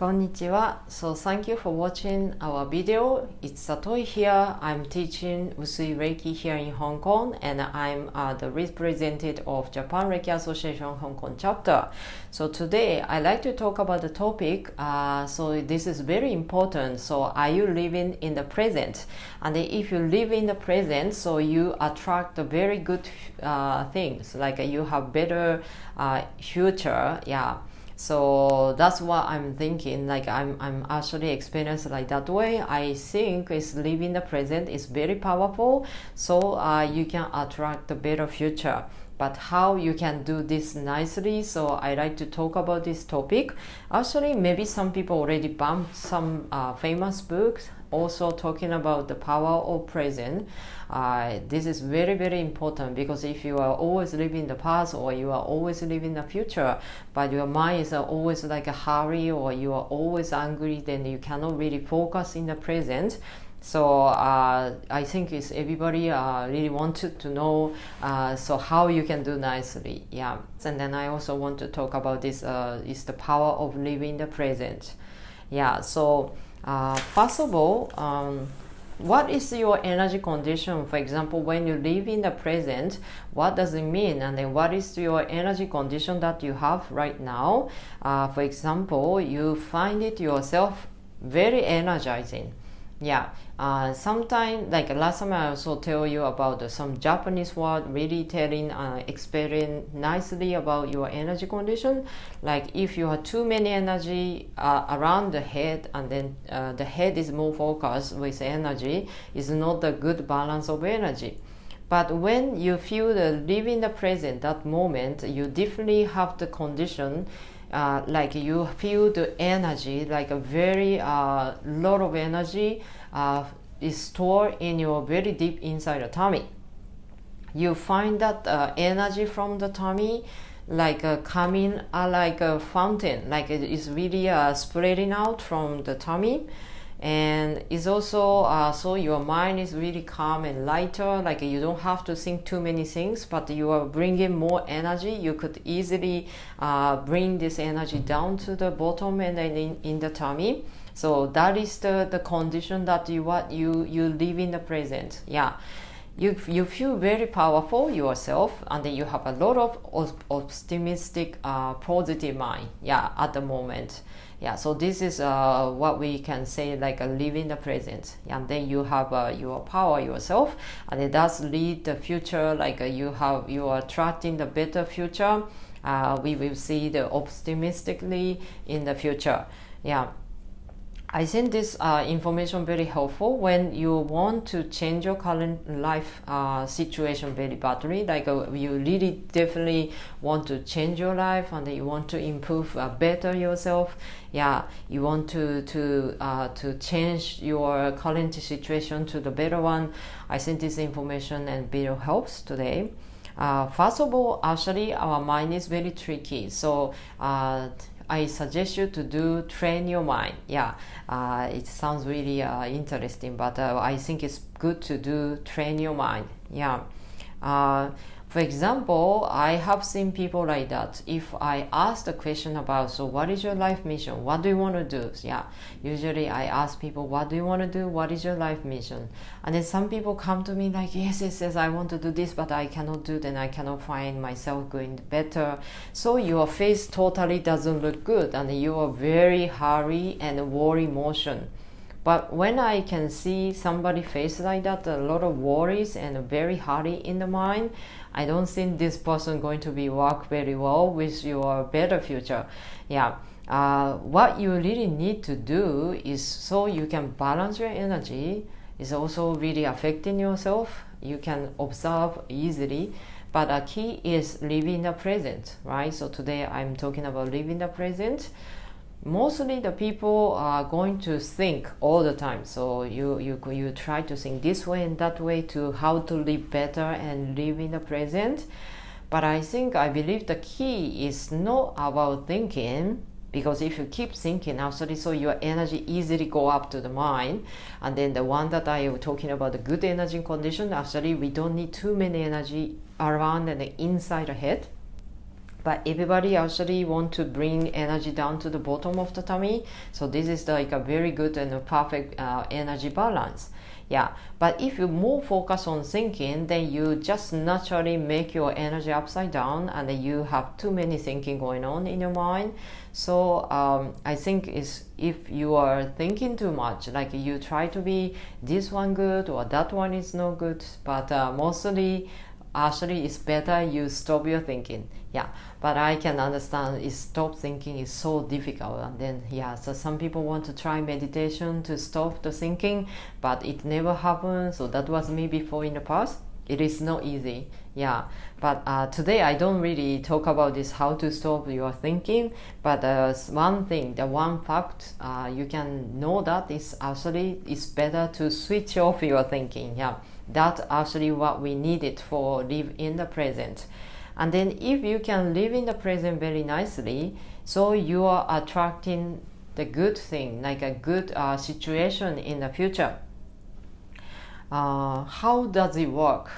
こんにちは. So thank you for watching our video. It's Satoe here. I'm teaching Usui Reiki here in Hong Kong, and I'm the representative of Japan Reiki Association Hong Kong chapter. So today I like to talk about the topic. So this is very important. So are you living in the present? And if you live in the present, so you attract the very good things, like you have better future. Yeah. So that's what I'm thinking, like I'm actually experienced like that way. I think is living the present is very powerful, so you can attract a better future. But how you can do this nicely, so I like to talk about this topic. Actually, maybe some people already bumped some famous books also talking about the power of present. This is very, very important, because if you are always living the past, or you are always living the future, but your mind is always like a hurry, or you are always angry, then you cannot really focus in the present. So I think it's everybody really wanted to know so how you can do nicely. Yeah. And then I also want to talk about this is the power of living the present. Yeah. So first of all, what is your energy condition? For example, when you live in the present, what does it mean? And then what is your energy condition that you have right now? For example, you find it yourself very energizing. Yeah, sometimes, like last time I also tell you about some Japanese word really telling, explaining nicely about your energy condition. Like if you have too many energy around the head, and then the head is more focused with energy, is not a good balance of energy. But when you feel the live in the present, that moment, you definitely have the condition, like you feel the energy, like a very lot of energy is stored in your very deep inside the tummy. You find that energy from the tummy like coming like a fountain, like it is really spreading out from the tummy. And it's also so your mind is really calm and lighter, like you don't have to think too many things, but you are bringing more energy. You could easily bring this energy down to the bottom and then in the tummy. So that is the condition that you live in the present. Yeah. You feel very powerful yourself, and then you have a lot of optimistic, positive mind. Yeah, at the moment. Yeah, so this is what we can say, like live in the present. And then you have your power yourself, and it does lead the future. Like you are attracting the better future. We will see the optimistically in the future. Yeah. I think this information very helpful when you want to change your current life situation very badly. Like you really definitely want to change your life, and you want to improve better yourself. Yeah, you want to change your current situation to the better one. I think this information and video helps today. First of all, actually our mind is very tricky. So I suggest you to train your mind. Yeah, it sounds really interesting, but I think it's good to train your mind. Yeah. For example, I have seen people like that. If I ask the question about, so what is your life mission? What do you want to do? Yeah, usually I ask people, what do you want to do? What is your life mission? And then some people come to me like, yes, I want to do this, but I cannot do, then I cannot find myself going better. So your face totally doesn't look good, and you are very hurry and worry motion. But when I can see somebody face like that, a lot of worries and very hurry in the mind, I don't think this person going to be work very well with your better future. Yeah. What you really need to do is so you can balance your energy. Is also really affecting yourself. You can observe easily. But a key is living the present, right? So today I'm talking about living the present. Mostly the people are going to think all the time, so you try to think this way and that way to how to live better and live in the present. But I believe the key is not about thinking, because if you keep thinking actually, so your energy easily go up to the mind. And then the one that I am talking about, the good energy condition, actually we don't need too many energy around and inside the head. but everybody actually want to bring energy down to the bottom of the tummy. So this is like a very good and a perfect energy balance. Yeah, but if you more focus on thinking, then you just naturally make your energy upside down, and then you have too many thinking going on in your mind. So I think is if you are thinking too much, like you try to be this one good or that one is no good, but mostly actually it's better you stop your thinking. Yeah, but I can understand is stop thinking is so difficult, and then yeah, so some people want to try meditation to stop the thinking, but it never happens. So that was me before in the past. It is not easy. Yeah, but today I don't really talk about this how to stop your thinking, but one thing, the one fact you can know that is actually it's better to switch off your thinking. Yeah, that's actually what we needed for live in the present. And then if you can live in the present very nicely, so you are attracting the good thing, like a good situation in the future. How does it work?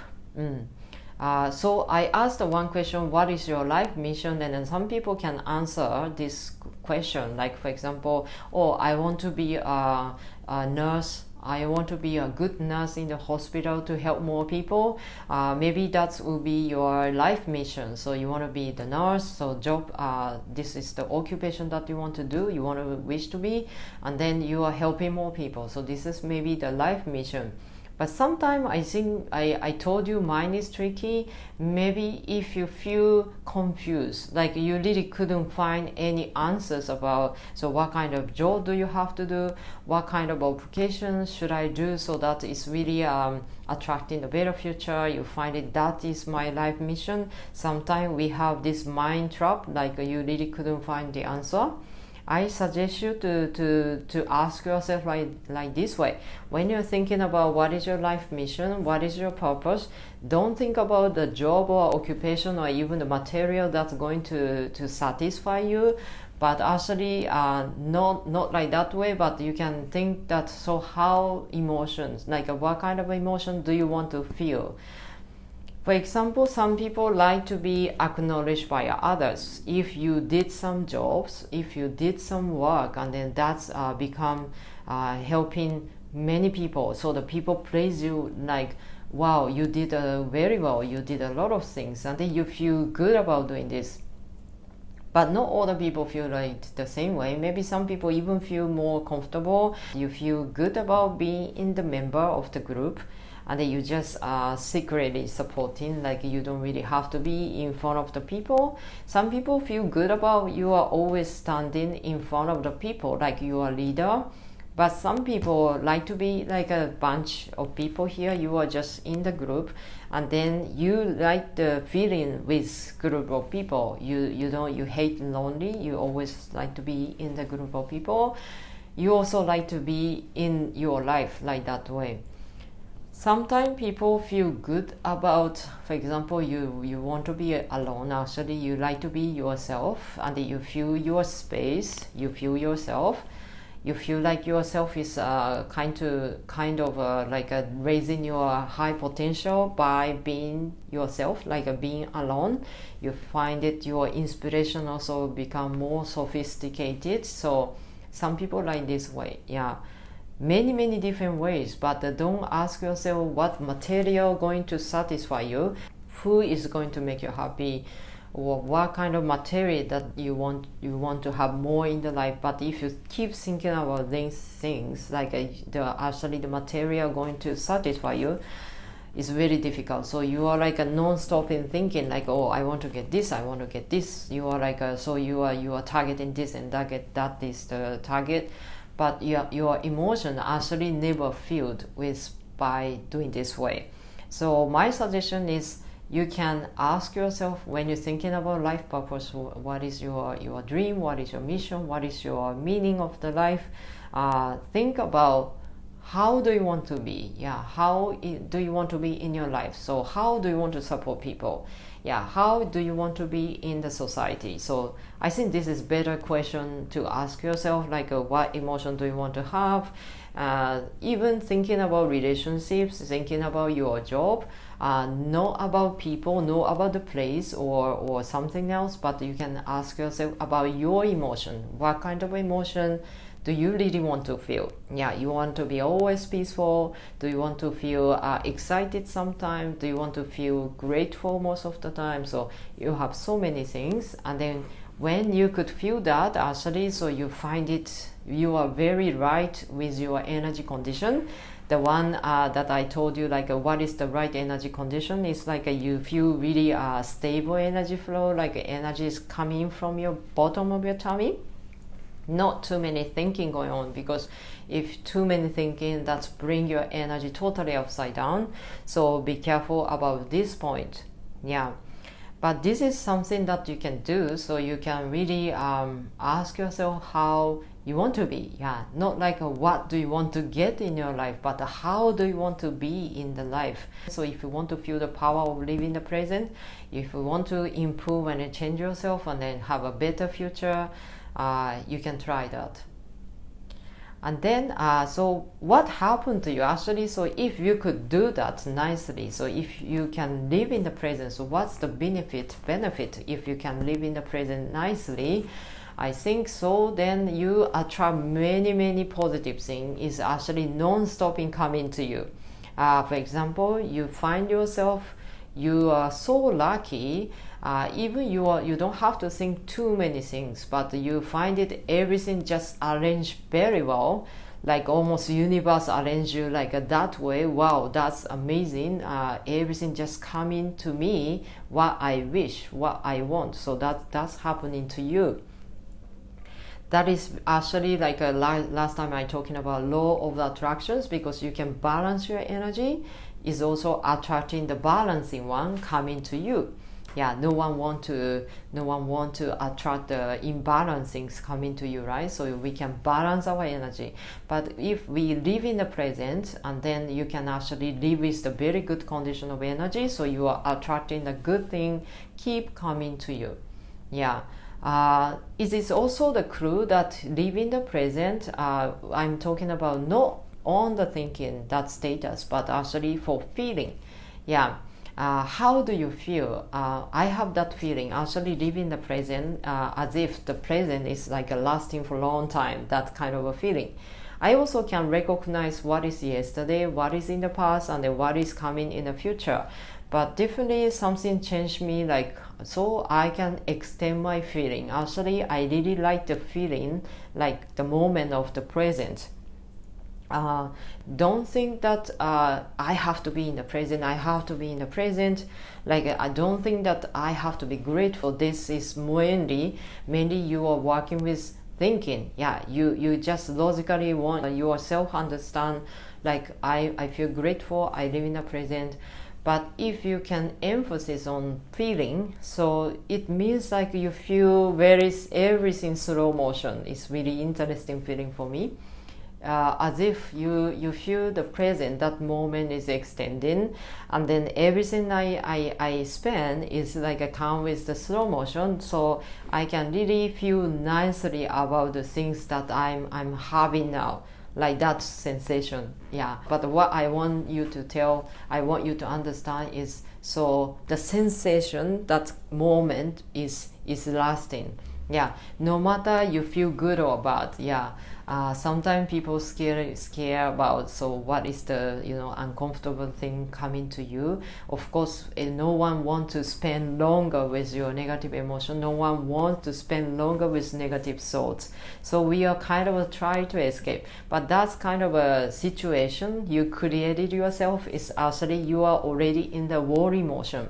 So I asked one question, what is your life mission? And then some people can answer this question, like for example, oh, I want to be a nurse. I want to be a good nurse in the hospital to help more people. Maybe that will be your life mission. So you want to be the nurse. So job, this is the occupation that you want to do. You want to wish to be, and then you are helping more people. So this is maybe the life mission. But sometimes I think I told you mine is tricky. Maybe if you feel confused, like you really couldn't find any answers about, so what kind of job do you have to do? What kind of applications should I do so that it's really attracting a better future? You find it, that is my life mission. Sometimes we have this mind trap, like you really couldn't find the answer. I suggest you to ask yourself like this way. When you're thinking about what is your life mission, what is your purpose, don't think about the job or occupation or even the material that's going to satisfy you, but actually not like that way, but you can think that, so how emotions, like what kind of emotion do you want to feel? For example, some people like to be acknowledged by others. If you did some jobs, if you did some work, and then that's become helping many people. So the people praise you like, wow, you did very well, you did a lot of things, and then you feel good about doing this. But not all the people feel like the same way. Maybe some people even feel more comfortable. You feel good about being in the member of the group, and then you just secretly supporting, like you don't really have to be in front of the people. Some people feel good about you are always standing in front of the people, like you are leader. But some people like to be like a bunch of people here. You are just in the group, and then you like the feeling with group of people. You hate lonely. You always like to be in the group of people. You also like to be in your life like that way. Sometimes people feel good about, for example, you want to be alone. Actually, you like to be yourself, and you feel your space. You feel yourself. You feel like yourself is kind of like raising your high potential by being yourself, like being alone. You find that your inspiration also become more sophisticated. So some people like this way, yeah. Many different ways, but don't ask yourself what material going to satisfy you, who is going to make you happy, or what kind of material that you want to have more in the life. But if you keep thinking about these things, like the material going to satisfy you, it's very difficult. So you are like a non-stop in thinking, like, oh, I want to get this, I want to get this. You are like so you are targeting this and that is the target. But your emotion actually never filled with by doing this way. So my suggestion is you can ask yourself when you're thinking about life purpose, what is your dream, what is your mission, what is your meaning of the life. Think about how do you want to be, how do you want to be in your life. So how do you want to support people? Yeah, how do you want to be in the society? So I think this is better question to ask yourself, like what emotion do you want to have? Even thinking about relationships, thinking about your job, not about people, not about the place or something else, but you can ask yourself about your emotion. What kind of emotion do you really want to feel? Yeah, you want to be always peaceful? Do you want to feel excited sometimes? Do you want to feel grateful most of the time? So you have so many things, and then when you could feel that actually, so you find it, you are very right with your energy condition. The one that I told you, like what is the right energy condition, is like you feel really stable energy flow, like energy is coming from your bottom of your tummy. Not too many thinking going on, because if too many thinking, that's bring your energy totally upside down. So be careful about this point. Yeah, but this is something that you can do, so you can really ask yourself how you want to be. Yeah, not like what do you want to get in your life, but how do you want to be in the life. So if you want to feel the power of living the present, if you want to improve and change yourself and then have a better future, you can try that. And then so what happened to you actually? So if you could do that nicely, so if you can live in the present, so what's the benefit if you can live in the present nicely? I think so then you attract many positive things is actually non-stop coming to you. For example, you find yourself, you are so lucky, even you don't have to think too many things, but you find it everything just arranged very well, like almost universe arrange you like that way. Wow, that's amazing. Everything just coming to me what I wish, what I want. So that's happening to you. That is actually like last time I talking about law of the attractions, because you can balance your energy, is also attracting the balancing one coming to you. Yeah, no one want to attract the imbalancings coming to you, right? So we can balance our energy. But if we live in the present, and then you can actually live with the very good condition of energy, so you are attracting the good thing keep coming to you. Yeah. It is also the clue that live in the present. I'm talking about not on the thinking, that status, but actually for feeling. Yeah. How do you feel? I have that feeling. Actually live in the present as if the present is like lasting for a long time. That kind of a feeling. I also can recognize what is yesterday, what is in the past, and then what is coming in the future. But definitely something changed me, like so I can extend my feeling. Actually, I really like the feeling, like the moment of the present. Don't think that I have to be in the present. I have to be in the present. Like I don't think that I have to be grateful. This is mainly you are working with thinking. Yeah, you just logically want yourself understand. Like I feel grateful. I live in the present. But if you can emphasize on feeling, so it means like you feel everything slow motion. It's really interesting feeling for me. As if you feel the present, that moment is extending, and then everything I spend is like a count with the slow motion, so I can really feel nicely about the things that I'm having now, like that sensation. Yeah, but what I want you to understand is, so the sensation, that moment is lasting. Yeah, no matter you feel good or bad. Yeah, sometimes people scare about, so what is the uncomfortable thing coming to you. Of course, no one wants to spend longer with your negative emotion. No one wants to spend longer with negative thoughts. So we are kind of try to escape, but that's kind of a situation you created yourself. Is actually you are already in the worry motion.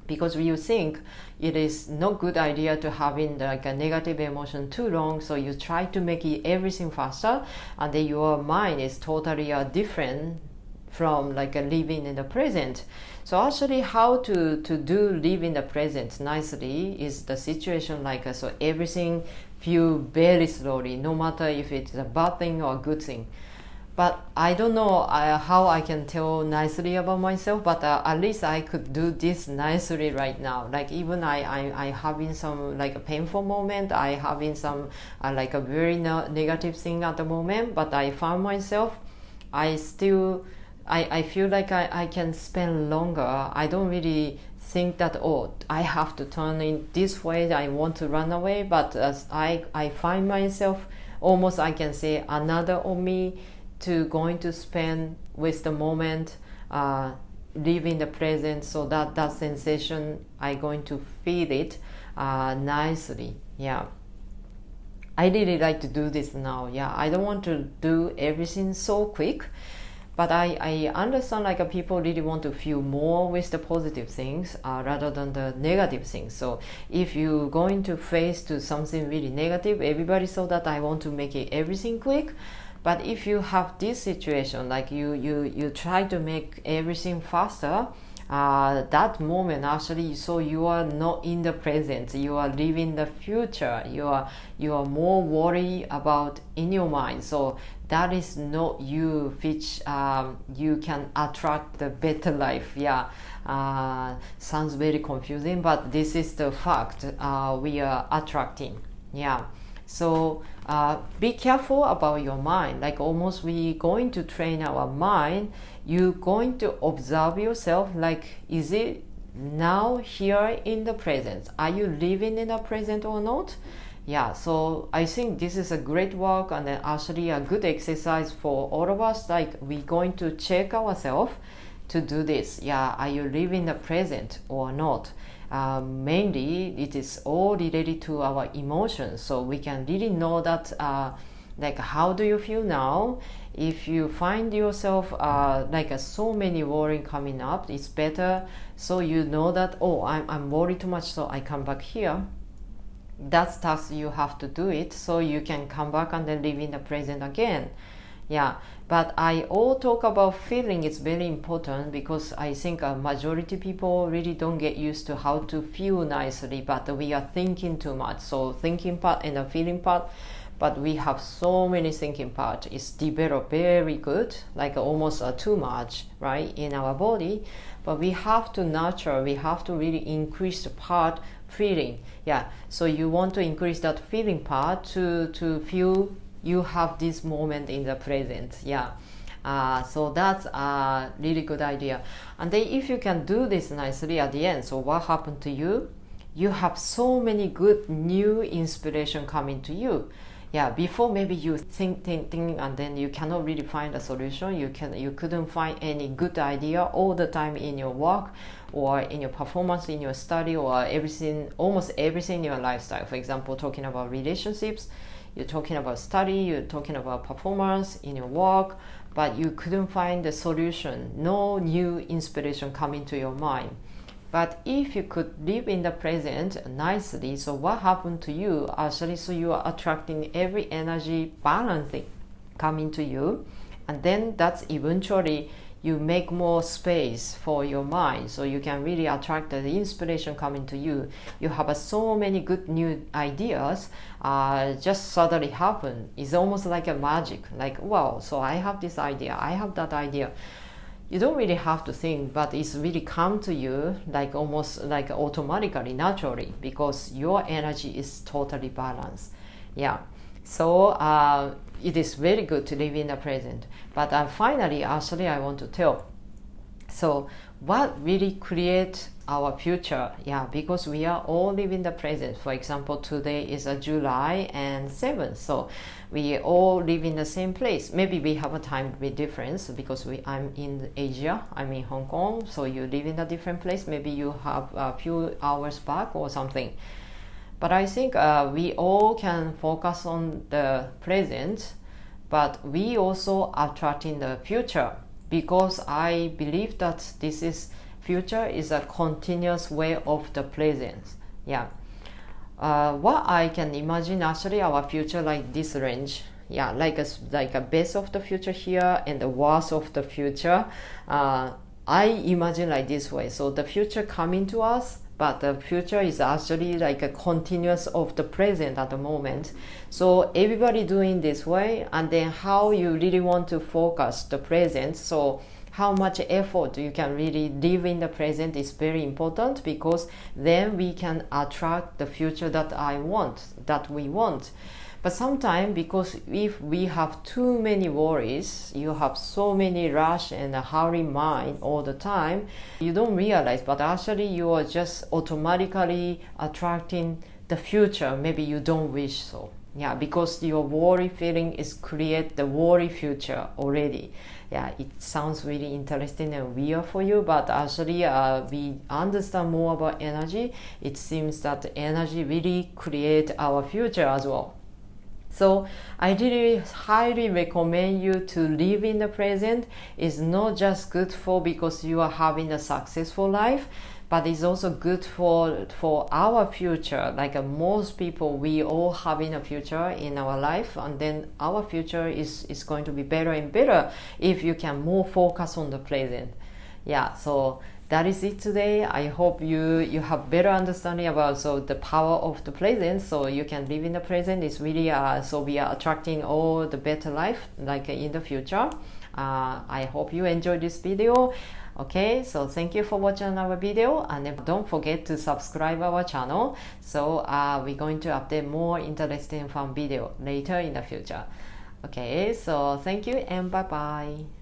Because you think it is not good idea to having like a negative emotion too long, so you try to make it everything faster, and then your mind is totally different from like living in the present. So actually how to do live in the present nicely is the situation like so everything feel very slowly, no matter if it's a bad thing or a good thing. but I don't know how I can tell nicely about myself, but at least I could do this nicely right now. Like even I having some like a painful moment, I having some like a very negative thing at the moment, but I found myself, I feel like I can spend longer. I don't really think that, oh, I have to turn in this way, I want to run away, but as I find myself almost, I can say, another of me to going to spend with the moment, live in the present, so that sensation I going to feel it nicely. Yeah, I really like to do this now. Yeah, I don't want to do everything so quick, but I understand like people really want to feel more with the positive things rather than the negative things. So if you're going to face to something really negative, everybody saw that I want to make it everything quick. But if you have this situation, like you try to make everything faster, that moment actually, so you are not in the present, you are living the future, you are more worried about in your mind. So that is not you, which you can attract the better life. Yeah, sounds very confusing, but this is the fact we are attracting. Yeah. So be careful about your mind. Like almost we going to train our mind. You're going to observe yourself. Like, is it now here in the present? Are you living in the present or not? Yeah. So I think this is a great work and actually a good exercise for all of us. Like we're going to check ourselves to do this. Yeah. Are you living the present or not? Mainly it is all related to our emotions, so we can really know that like how do you feel now. If you find yourself like so many worrying coming up, it's better so you know that, oh, I'm worried too much, so I come back here. That's task you have to do it, so you can come back and then live in the present again. Yeah, but I all talk about feeling. It's very important because I think a majority people really don't get used to how to feel nicely, but we are thinking too much. So thinking part and the feeling part, but we have so many thinking part. It's developed very good, like almost too much, right, in our body. But we have to nurture, we have to really increase the part feeling. Yeah, so you want to increase that feeling part to feel you have this moment in the present. Yeah, so that's a really good idea. And then if you can do this nicely at the end, so what happened to you? You have so many good new inspiration coming to you. Yeah, before maybe you think and then you cannot really find a solution. You couldn't find any good idea all the time in your work or in your performance, in your study, or everything, almost everything in your lifestyle. For example, talking about relationships, you're talking about study, you're talking about performance in your work, but you couldn't find the solution, no new inspiration coming to your mind. But if you could live in the present nicely, so what happened to you actually? So you are attracting every energy balancing coming to you, and then that's eventually you make more space for your mind, so you can really attract the inspiration coming to you. You have so many good new ideas just suddenly happen. It's almost like a magic, like, wow, so I have this idea, I have that idea. You don't really have to think, but it's really come to you like almost like automatically, naturally, because your energy is totally balanced. Yeah, so it is very good to live in the present. But finally, actually, I want to tell, so what really creates our future? Yeah, because we are all living the present. For example, today is July and 7th, so we all live in the same place. Maybe we have a time difference because I'm in Asia, I'm in Hong Kong, so you live in a different place. Maybe you have a few hours back or something. But I think we all can focus on the present, but we also attracting the future, because I believe that this is future is a continuous way of the present. Yeah. What I can imagine actually our future like this range. Yeah, like a base of the future here and the worst of the future. I imagine like this way. So the future coming to us, but the future is actually like a continuous of the present at the moment. So everybody doing this way, and then how you really want to focus the present. So how much effort you can really live in the present is very important, because then we can attract the future that we want. But sometimes, because if we have too many worries, you have so many rush and a hurry mind all the time, you don't realize, but actually you are just automatically attracting the future. Maybe you don't wish so. Yeah, because your worry feeling is create the worry future already. Yeah, it sounds really interesting and weird for you, but actually we understand more about energy. It seems that energy really create our future as well. So I really highly recommend you to live in the present. It's not just good for because you are having a successful life, but it's also good for our future. Like most people, we all having a future in our life, and then our future is going to be better and better if you can more focus on the present. Yeah, so that is it today. I hope you have better understanding about the power of the present, so you can live in the present. It's really so we are attracting all the better life like in the future. I hope you enjoyed this video. Okay, so thank you for watching our video, and don't forget to subscribe our channel. So we're going to update more interesting fun video later in the future. Okay, so thank you and bye bye.